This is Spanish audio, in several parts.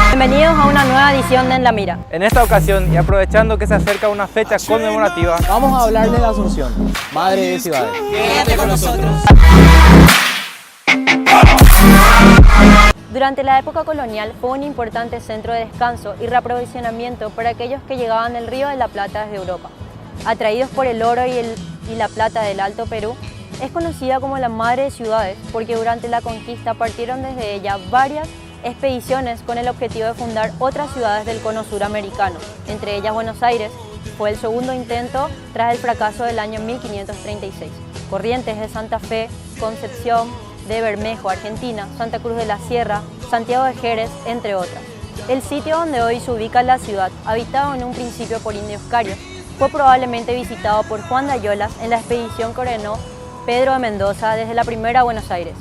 Bienvenidos a una nueva edición de En la Mira. En esta ocasión, y aprovechando que se acerca una fecha conmemorativa, vamos a hablar de la Asunción, madre de ciudades. Quédate con nosotros. Durante la época colonial fue un importante centro de descanso y reaprovisionamiento para aquellos que llegaban del Río de la Plata desde Europa. Atraídos por el oro y la plata del Alto Perú, es conocida como la madre de ciudades porque durante la conquista partieron desde ella varias expediciones con el objetivo de fundar otras ciudades del cono suramericano, entre ellas Buenos Aires. Fue el segundo intento tras el fracaso del año 1536. Corrientes de Santa Fe, Concepción de Bermejo, Argentina, Santa Cruz de la Sierra, Santiago de Jerez, entre otras. El sitio donde hoy se ubica la ciudad, habitado en un principio por indios carios, fue probablemente visitado por Juan de Ayolas en la expedición que ordenó Pedro de Mendoza desde la primera Buenos Aires.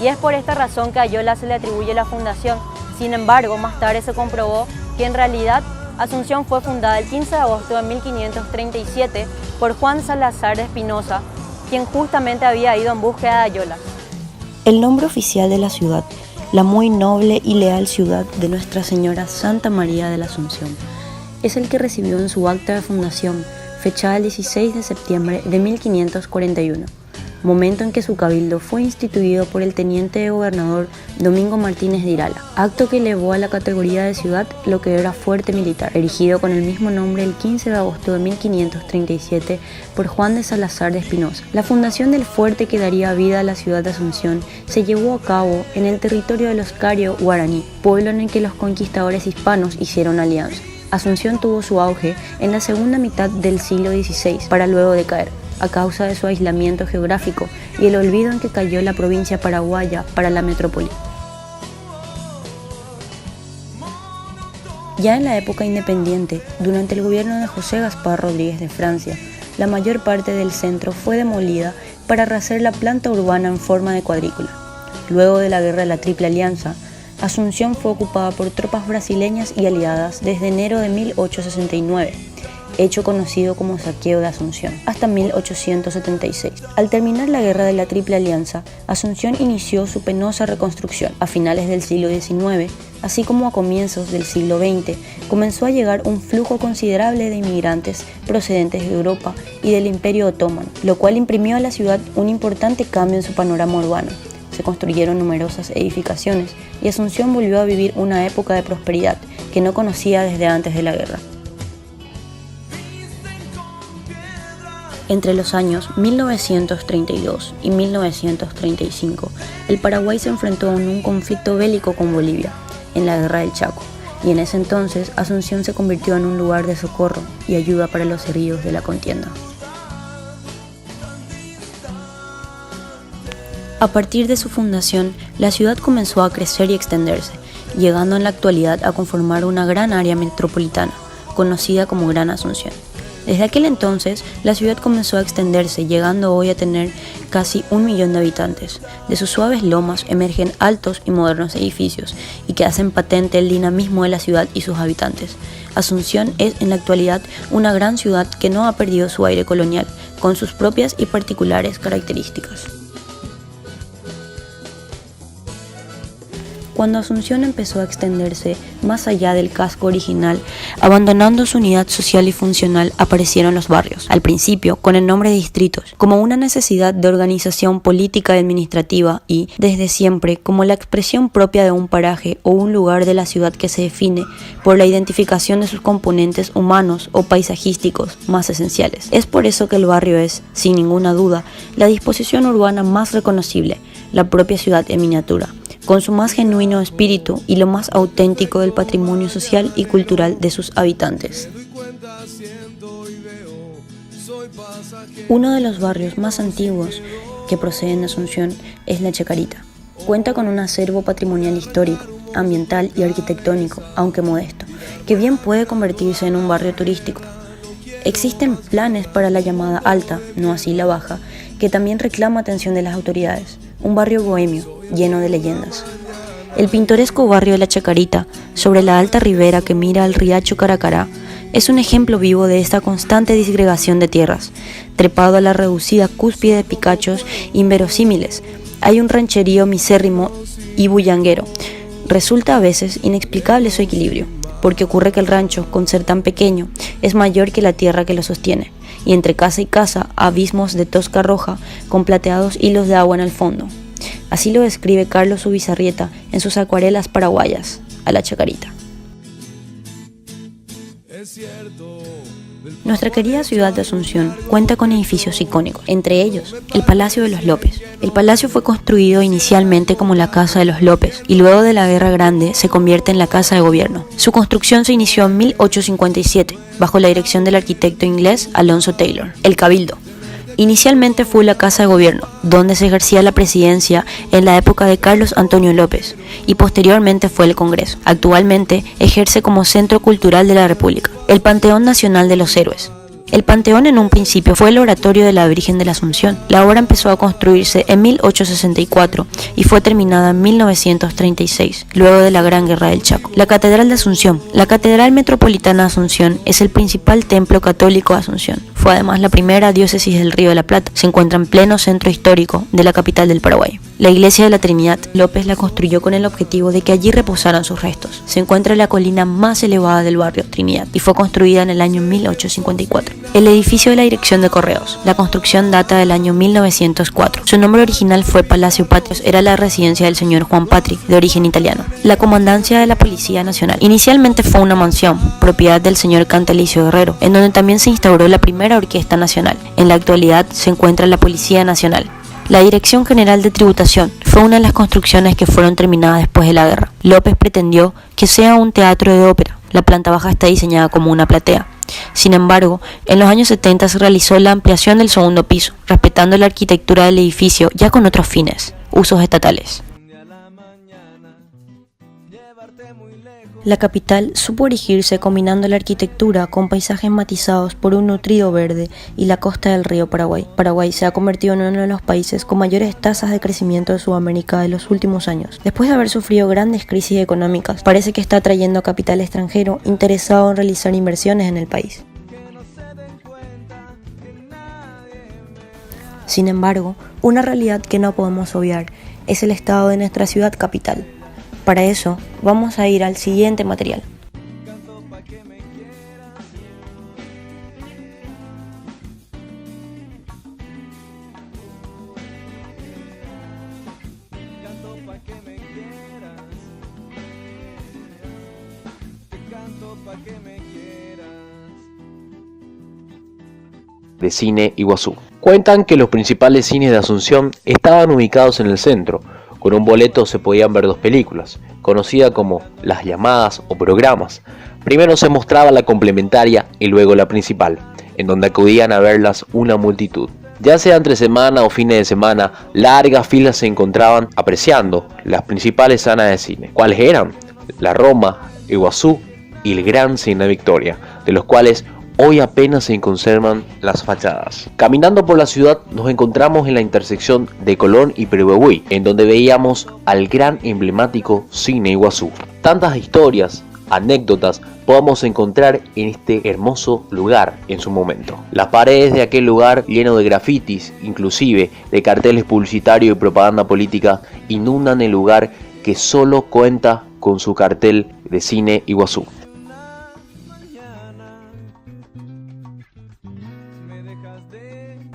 Y es por esta razón que a Ayola se le atribuye la fundación. Sin embargo, más tarde se comprobó que en realidad Asunción fue fundada el 15 de agosto de 1537 por Juan Salazar de Espinosa, quien justamente había ido en búsqueda de Ayola. El nombre oficial de la ciudad, la muy noble y leal ciudad de Nuestra Señora Santa María de la Asunción, es el que recibió en su acta de fundación, fechada el 16 de septiembre de 1541. Momento en que su cabildo fue instituido por el teniente de gobernador Domingo Martínez de Irala, acto que elevó a la categoría de ciudad lo que era fuerte militar, erigido con el mismo nombre el 15 de agosto de 1537 por Juan de Salazar de Espinosa. La fundación del fuerte que daría vida a la ciudad de Asunción se llevó a cabo en el territorio de los Cario Guaraní, pueblo en el que los conquistadores hispanos hicieron alianza. Asunción tuvo su auge en la segunda mitad del siglo XVI para luego decaer, a causa de su aislamiento geográfico y el olvido en que cayó la provincia paraguaya para la metrópoli. Ya en la época independiente, durante el gobierno de José Gaspar Rodríguez de Francia, la mayor parte del centro fue demolida para rehacer la planta urbana en forma de cuadrícula. Luego de la Guerra de la Triple Alianza, Asunción fue ocupada por tropas brasileñas y aliadas desde enero de 1869, hecho conocido como Saqueo de Asunción, hasta 1876. Al terminar la Guerra de la Triple Alianza, Asunción inició su penosa reconstrucción. A finales del siglo XIX, así como a comienzos del siglo XX, comenzó a llegar un flujo considerable de inmigrantes procedentes de Europa y del Imperio Otomano, lo cual imprimió a la ciudad un importante cambio en su panorama urbano. Se construyeron numerosas edificaciones y Asunción volvió a vivir una época de prosperidad que no conocía desde antes de la guerra. Entre los años 1932 y 1935, el Paraguay se enfrentó en un conflicto bélico con Bolivia, en la Guerra del Chaco, y en ese entonces Asunción se convirtió en un lugar de socorro y ayuda para los heridos de la contienda. A partir de su fundación, la ciudad comenzó a crecer y extenderse, llegando en la actualidad a conformar una gran área metropolitana, conocida como Gran Asunción. Desde aquel entonces, la ciudad comenzó a extenderse, llegando hoy a tener casi 1 millón de habitantes. De sus suaves lomas emergen altos y modernos edificios, y que hacen patente el dinamismo de la ciudad y sus habitantes. Asunción es en la actualidad una gran ciudad que no ha perdido su aire colonial, con sus propias y particulares características. Cuando Asunción empezó a extenderse más allá del casco original, abandonando su unidad social y funcional, aparecieron los barrios, al principio con el nombre de distritos, como una necesidad de organización política y administrativa y, desde siempre, como la expresión propia de un paraje o un lugar de la ciudad que se define por la identificación de sus componentes humanos o paisajísticos más esenciales. Es por eso que el barrio es, sin ninguna duda, la disposición urbana más reconocible, la propia ciudad en miniatura, con su más genuino espíritu y lo más auténtico del patrimonio social y cultural de sus habitantes. Uno de los barrios más antiguos que proceden de Asunción es La Chacarita. Cuenta con un acervo patrimonial histórico, ambiental y arquitectónico, aunque modesto, que bien puede convertirse en un barrio turístico. Existen planes para la llamada Alta, no así la Baja, que también reclama atención de las autoridades. Un barrio bohemio, lleno de leyendas. El pintoresco barrio de La Chacarita, sobre la alta ribera que mira al riacho Caracará, es un ejemplo vivo de esta constante disgregación de tierras. Trepado a la reducida cúspide de picachos inverosímiles, hay un rancherío misérrimo y bullanguero. Resulta a veces inexplicable su equilibrio, porque ocurre que el rancho, con ser tan pequeño, es mayor que la tierra que lo sostiene, y entre casa y casa abismos de tosca roja con plateados hilos de agua en el fondo. Así lo describe Carlos Ubizarrieta en sus acuarelas paraguayas, a la Chacarita. Nuestra querida ciudad de Asunción cuenta con edificios icónicos, entre ellos el Palacio de los López. El palacio fue construido inicialmente como la Casa de los López y luego de la Guerra Grande se convierte en la Casa de Gobierno. Su construcción se inició en 1857 bajo la dirección del arquitecto inglés Alonso Taylor. El Cabildo. Inicialmente fue la Casa de Gobierno, donde se ejercía la presidencia en la época de Carlos Antonio López, y posteriormente fue el Congreso. Actualmente ejerce como Centro Cultural de la República. El Panteón Nacional de los Héroes. El Panteón en un principio fue el oratorio de la Virgen de la Asunción. La obra empezó a construirse en 1864 y fue terminada en 1936, luego de la Gran Guerra del Chaco. La Catedral de Asunción. La Catedral Metropolitana de Asunción es el principal templo católico de Asunción. Fue además la primera diócesis del Río de la Plata. Se encuentra en pleno centro histórico de la capital del Paraguay. La Iglesia de la Trinidad. López la construyó con el objetivo de que allí reposaran sus restos. Se encuentra en la colina más elevada del barrio Trinidad y fue construida en el año 1854. El edificio de la Dirección de Correos. La construcción data del año 1904. Su nombre original fue Palacio Patrios, era la residencia del señor Juan Patri, de origen italiano. La Comandancia de la Policía Nacional. Inicialmente fue una mansión, propiedad del señor Cantalicio Guerrero, en donde también se instauró la primera Orquesta Nacional. En la actualidad se encuentra la Policía Nacional. La Dirección General de Tributación fue una de las construcciones que fueron terminadas después de la guerra. López pretendió que sea un teatro de ópera. La planta baja está diseñada como una platea. Sin embargo, en los años 70 se realizó la ampliación del segundo piso, respetando la arquitectura del edificio ya con otros fines, usos estatales. La capital supo erigirse combinando la arquitectura con paisajes matizados por un nutrido verde y la costa del río Paraguay. Paraguay se ha convertido en uno de los países con mayores tasas de crecimiento de Sudamérica de los últimos años. Después de haber sufrido grandes crisis económicas, parece que está atrayendo capital extranjero interesado en realizar inversiones en el país. Sin embargo, una realidad que no podemos obviar es el estado de nuestra ciudad capital. Para eso, vamos a ir al siguiente material. De Cine Iguazú. Cuentan que los principales cines de Asunción estaban ubicados en el centro. Con un boleto se podían ver 2 películas, conocidas como las llamadas o programas. Primero se mostraba la complementaria y luego la principal, en donde acudían a verlas una multitud. Ya sea entre semana o fines de semana, largas filas se encontraban apreciando las principales salas de cine. ¿Cuáles eran? La Roma, Iguazú y el Gran Cine Victoria, de los cuales hoy apenas se conservan las fachadas. Caminando por la ciudad nos encontramos en la intersección de Colón y Perihuehuy, en donde veíamos al gran emblemático Cine Iguazú. Tantas historias, anécdotas podemos encontrar en este hermoso lugar en su momento. Las paredes de aquel lugar, lleno de grafitis, inclusive de carteles publicitarios y propaganda política, inundan el lugar que solo cuenta con su cartel de Cine Iguazú.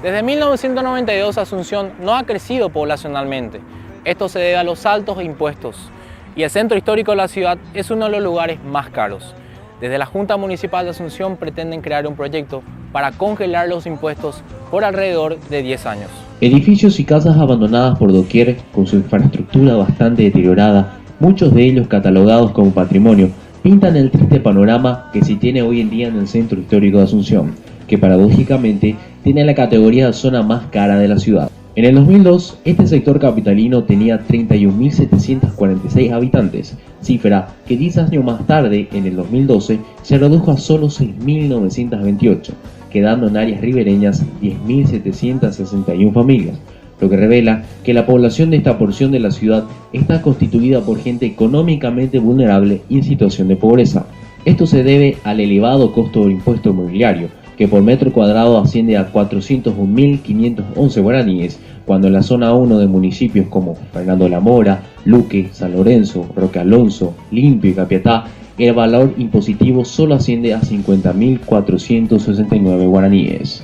Desde 1992 Asunción no ha crecido poblacionalmente. Esto se debe a los altos impuestos y el centro histórico de la ciudad es uno de los lugares más caros. Desde la Junta Municipal de Asunción pretenden crear un proyecto para congelar los impuestos por alrededor de 10 años. Edificios y casas abandonadas por doquier, con su infraestructura bastante deteriorada, muchos de ellos catalogados como patrimonio, pintan el triste panorama que se tiene hoy en día en el centro histórico de Asunción, que paradójicamente tiene la categoría de zona más cara de la ciudad. En el 2002, este sector capitalino tenía 31.746 habitantes, cifra que 10 años más tarde, en el 2012, se redujo a solo 6.928, quedando en áreas ribereñas 10.761 familias, lo que revela que la población de esta porción de la ciudad está constituida por gente económicamente vulnerable y en situación de pobreza. Esto se debe al elevado costo del impuesto inmobiliario, que por metro cuadrado asciende a 401.511 guaraníes, cuando en la zona 1 de municipios como Fernando la Mora, Luque, San Lorenzo, Roque Alonso, Limpio y Capiatá, el valor impositivo solo asciende a 50.469 guaraníes.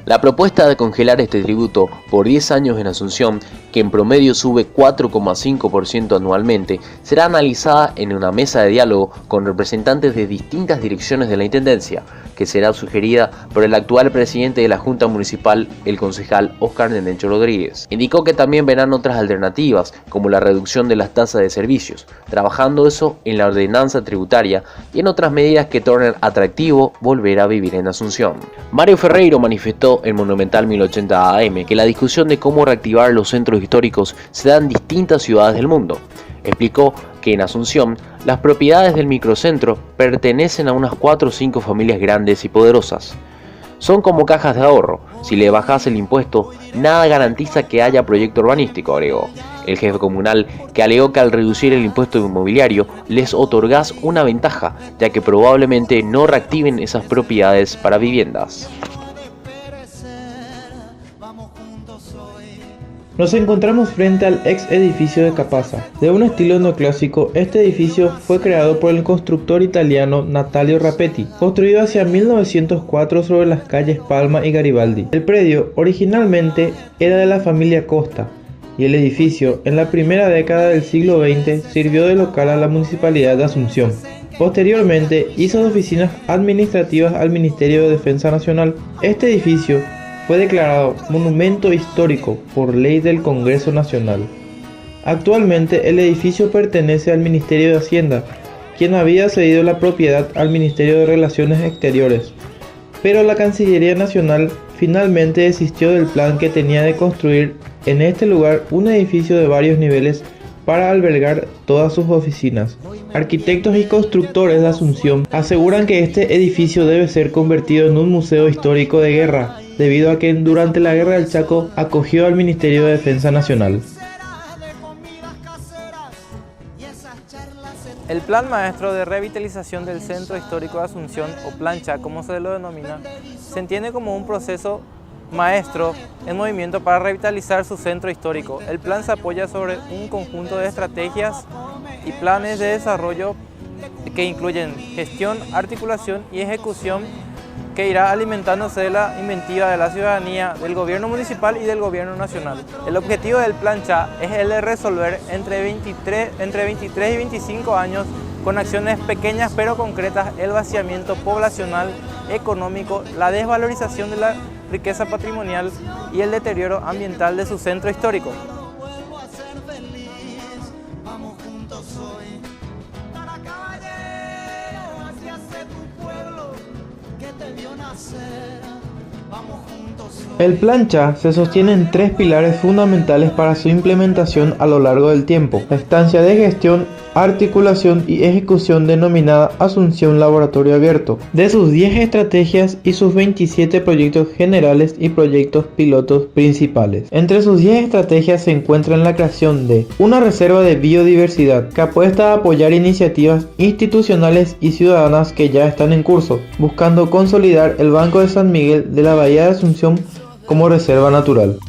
La propuesta de congelar este tributo por 10 años en Asunción, que en promedio sube 4,5% anualmente, será analizada en una mesa de diálogo con representantes de distintas direcciones de la Intendencia, que será sugerida por el actual presidente de la Junta Municipal, el concejal Óscar Nenencho Rodríguez. Indicó que también verán otras alternativas, como la reducción de las tasas de servicios, trabajando eso en la ordenanza tributaria y en otras medidas que tornen atractivo volver a vivir en Asunción. Mario Ferreiro manifestó en Monumental 1080 AM que la discusión de cómo reactivar los centros históricos se da en distintas ciudades del mundo. Explicó que en Asunción las propiedades del microcentro pertenecen a unas 4 o 5 familias grandes y poderosas. Son como cajas de ahorro, si le bajas el impuesto, nada garantiza que haya proyecto urbanístico, agregó. El jefe comunal, que alegó que al reducir el impuesto inmobiliario les otorgás una ventaja, ya que probablemente no reactiven esas propiedades para viviendas. Nos encontramos frente al ex edificio de Capaza. De un estilo neoclásico, este edificio fue creado por el constructor italiano Natalio Rapetti, construido hacia 1904 sobre las calles Palma y Garibaldi. El predio originalmente era de la familia Costa, y el edificio en la primera década del siglo XX sirvió de local a la Municipalidad de Asunción. Posteriormente hizo de oficinas administrativas al Ministerio de Defensa Nacional. Este edificio fue declarado monumento histórico por ley del Congreso Nacional. Actualmente el edificio pertenece al Ministerio de Hacienda, quien había cedido la propiedad al Ministerio de Relaciones Exteriores, pero la Cancillería Nacional finalmente desistió del plan que tenía de construir en este lugar un edificio de varios niveles para albergar todas sus oficinas. Arquitectos y constructores de Asunción aseguran que este edificio debe ser convertido en un museo histórico de guerra, debido a que durante la Guerra del Chaco acogió al Ministerio de Defensa Nacional. El Plan Maestro de Revitalización del Centro Histórico de Asunción, o Plancha como se lo denomina, se entiende como un proceso maestro en movimiento para revitalizar su centro histórico. El plan se apoya sobre un conjunto de estrategias y planes de desarrollo que incluyen gestión, articulación y ejecución, que irá alimentándose de la inventiva de la ciudadanía, del gobierno municipal y del gobierno nacional. El objetivo del Plan CHA es el de resolver entre 23 y 25 años, con acciones pequeñas pero concretas, el vaciamiento poblacional, económico, la desvalorización de la riqueza patrimonial y el deterioro ambiental de su centro histórico. El Plan CHA se sostiene en 3 pilares fundamentales para su implementación a lo largo del tiempo: la instancia de gestión, articulación y ejecución denominada Asunción Laboratorio Abierto, de sus 10 estrategias y sus 27 proyectos generales y proyectos pilotos principales. Entre sus 10 estrategias se encuentran la creación de una reserva de biodiversidad que apuesta a apoyar iniciativas institucionales y ciudadanas que ya están en curso, buscando consolidar el Banco de San Miguel de la Bahía de Asunción como reserva natural.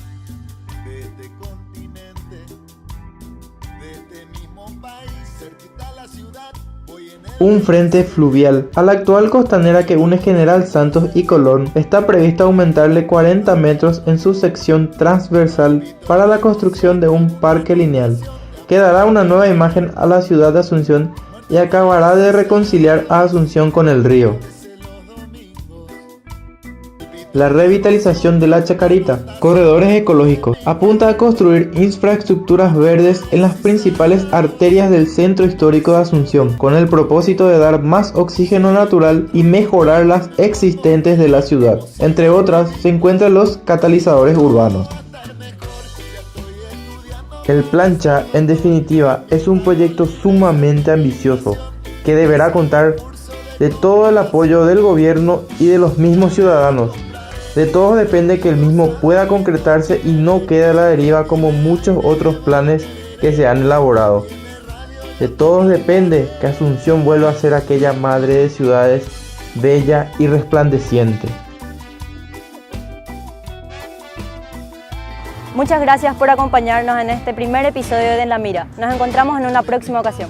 Un frente fluvial. A la actual costanera que une General Santos y Colón está previsto aumentarle 40 metros en su sección transversal para la construcción de un parque lineal, que dará una nueva imagen a la ciudad de Asunción y acabará de reconciliar a Asunción con el río. La revitalización de la Chacarita. Corredores ecológicos. Apunta a construir infraestructuras verdes en las principales arterias del centro histórico de Asunción, con el propósito de dar más oxígeno natural y mejorar las existentes de la ciudad. Entre otras, se encuentran los catalizadores urbanos. El Plan CHA, en definitiva, es un proyecto sumamente ambicioso, que deberá contar de todo el apoyo del gobierno y de los mismos ciudadanos. De todos depende que el mismo pueda concretarse y no quede a la deriva como muchos otros planes que se han elaborado. De todos depende que Asunción vuelva a ser aquella madre de ciudades bella y resplandeciente. Muchas gracias por acompañarnos en este primer episodio de En la Mira. Nos encontramos en una próxima ocasión.